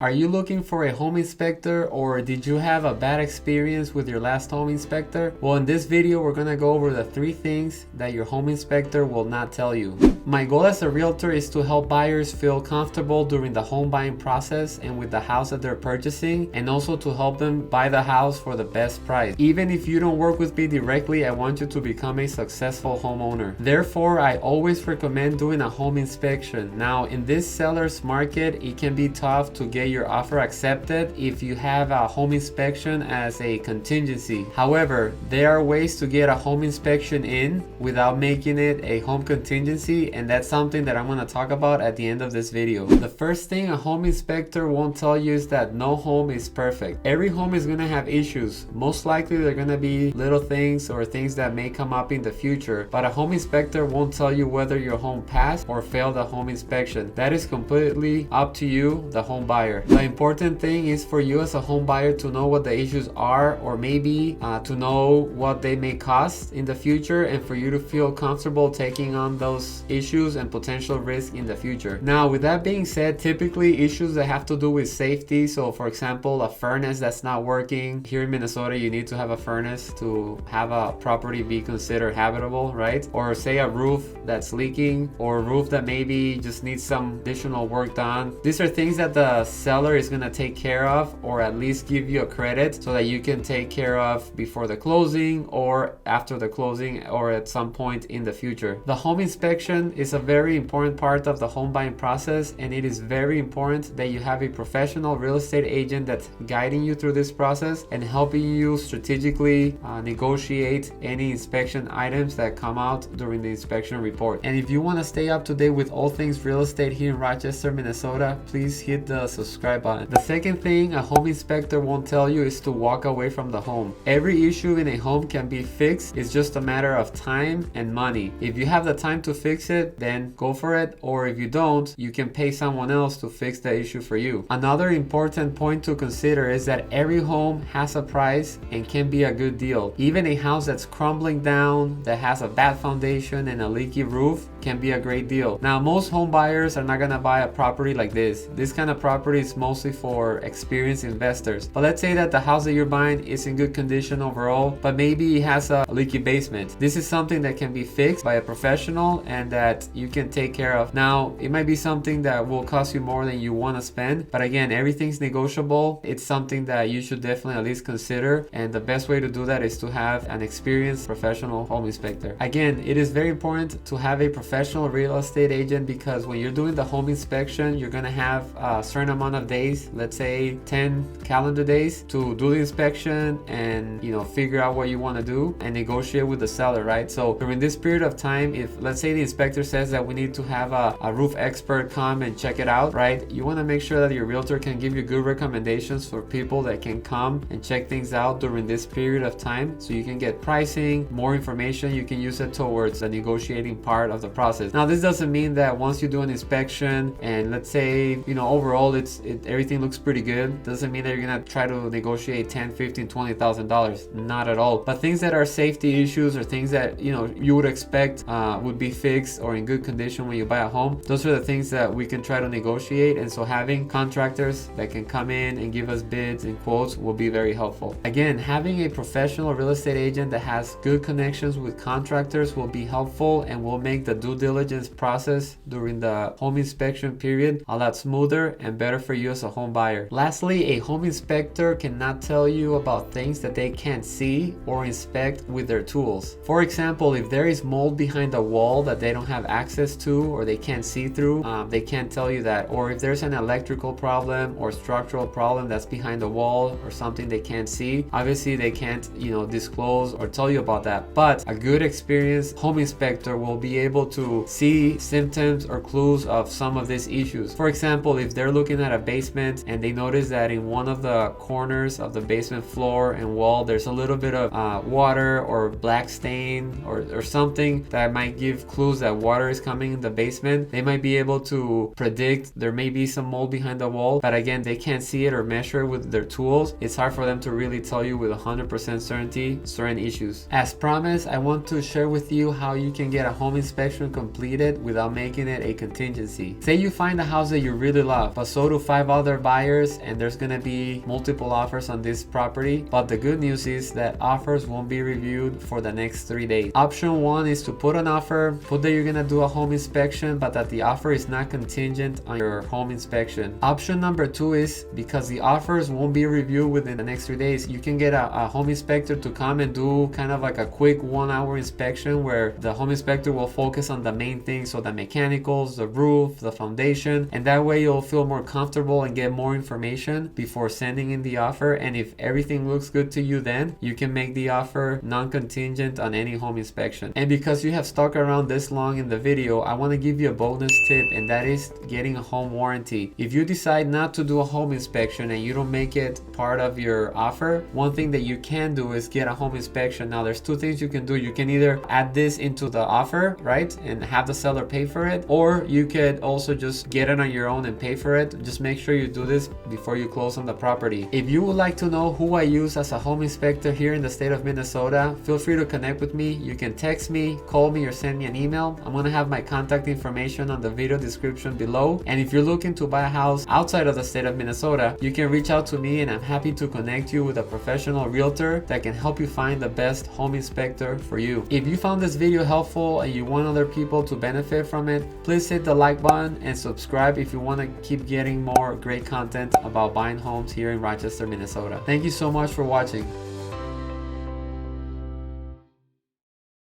Are you looking for a home inspector, or did you have a bad experience with your last home inspector? Well, in this video, we're gonna go over the 3 things that your home inspector will not tell you. My goal as a realtor is to help buyers feel comfortable during the home buying process and with the house that they're purchasing, and also to help them buy the house for the best price. Even if you don't work with me directly, I want you to become a successful homeowner. Therefore, I always recommend doing a home inspection. Now, in this seller's market, it can be tough to get your offer accepted if you have a home inspection as a contingency. However, there are ways to get a home inspection in without making it a home contingency, and that's something that I'm going to talk about at the end of this video. The first thing a home inspector won't tell you is that no home is perfect. Every home is going to have issues. Most likely they're going to be little things or things that may come up in the future, but a home inspector won't tell you whether your home passed or failed a home inspection. That is completely up to you, the home buyer. The important thing is for you as a home buyer to know what the issues are, or maybe to know what they may cost in the future, and for you to feel comfortable taking on those issues and potential risk in the future. Now, with that being said, typically issues that have to do with safety, so for example, a furnace that's not working. Here in Minnesota, you need to have a furnace to have a property be considered habitable, right? Or say a roof that's leaking, or a roof that maybe just needs some additional work done. These are things that the seller is going to take care of, or at least give you a credit so that you can take care of before the closing or after the closing or at some point in the future. The home inspection is a very important part of the home buying process, and it is very important that you have a professional real estate agent that's guiding you through this process and helping you strategically negotiate any inspection items that come out during the inspection report. And if you want to stay up to date with all things real estate here in Rochester, Minnesota, please hit the subscribe button. The second thing a home inspector won't tell you is to walk away from the home. Every issue in a home can be fixed. It's just a matter of time and money. If you have the time to fix it, then go for it, or if you don't, you can pay someone else to fix the issue for you. Another important point to consider is that every home has a price and can be a good deal. Even a house that's crumbling down, that has a bad foundation and a leaky roof, can be a great deal. Now, most home buyers are not gonna buy a property like this. This kind of property is mostly for experienced investors. But let's say that the house that you're buying is in good condition overall, but maybe it has a leaky basement. This is something that can be fixed by a professional and that you can take care of. Now, it might be something that will cost you more than you want to spend, but again, everything's negotiable. It's something that you should definitely at least consider, and the best way to do that is to have an experienced professional home inspector. Again, it is very important to have a professional real estate agent, because when you're doing the home inspection, you're gonna have a certain amount of days, let's say 10 calendar days, to do the inspection and figure out what you want to do and negotiate with the seller, right? So during this period of time, if let's say the inspector says that we need to have a roof expert come and check it out, right? You want to make sure that your realtor can give you good recommendations for people that can come and check things out during this period of time, so you can get pricing, more information. You can use it towards the negotiating part of the process. Now, this doesn't mean that once you do an inspection and let's say overall everything looks pretty good, doesn't mean that you're gonna try to negotiate $10, $15, $20,000. Not at all. But things that are safety issues, or things that you would expect would be fixed or in good condition when you buy a home, those are the things that we can try to negotiate. And so having contractors that can come in and give us bids and quotes will be very helpful. Again, having a professional real estate agent that has good connections with contractors will be helpful and will make the due diligence process during the home inspection period a lot smoother and better for you as a home buyer. Lastly, a home inspector cannot tell you about things that they can't see or inspect with their tools. For example, if there is mold behind a wall that they don't have access to or they can't see through, they can't tell you that. Or if there's an electrical problem or structural problem that's behind the wall or something they can't see, obviously they can't disclose or tell you about that. But a good experienced home inspector will be able to see symptoms or clues of some of these issues. For example, if they're looking at a basement and they notice that in one of the corners of the basement floor and wall there's a little bit of water or black stain or something that might give clues that water is coming in the basement, they might be able to predict there may be some mold behind the wall, but again, they can't see it or measure it with their tools. It's hard for them to really tell you with 100% certainty certain issues. As promised, I want to share with you how you can get a home inspection completed without making it a contingency. Say you find a house that you really love, but so to 5 other buyers and there's gonna be multiple offers on this property. But the good news is that offers won't be reviewed for the next 3 days. Option 1 is to put an offer, put that you're gonna do a home inspection, but that the offer is not contingent on your home inspection. Option number 2 is, because the offers won't be reviewed within the next 3 days, you can get a home inspector to come and do kind of like a quick 1-hour inspection where the home inspector will focus on the main things, so the mechanicals, the roof, the foundation, and that way you'll feel more comfortable and get more information before sending in the offer. And if everything looks good to you, then you can make the offer non-contingent on any home inspection. And because you have stuck around this long in the video, I want to give you a bonus tip, and that is getting a home warranty. If you decide not to do a home inspection and you don't make it part of your offer, one thing that you can do is get a home inspection. Now there's 2 things you can do. You can either add this into the offer, right, and have the seller pay for it, or you could also just get it on your own and pay for it. Just make sure you do this before you close on the property. If you would like to know who I use as a home inspector here in the state of Minnesota, feel free to connect with me. You can text me, call me, or send me an email. I'm gonna have my contact information on the video description below. And if you're looking to buy a house outside of the state of Minnesota, you can reach out to me and I'm happy to connect you with a professional realtor that can help you find the best home inspector for you. If you found this video helpful and you want other people to benefit from it, please hit the like button and subscribe if you want to keep getting more great content about buying homes here in Rochester, Minnesota. Thank you so much for watching.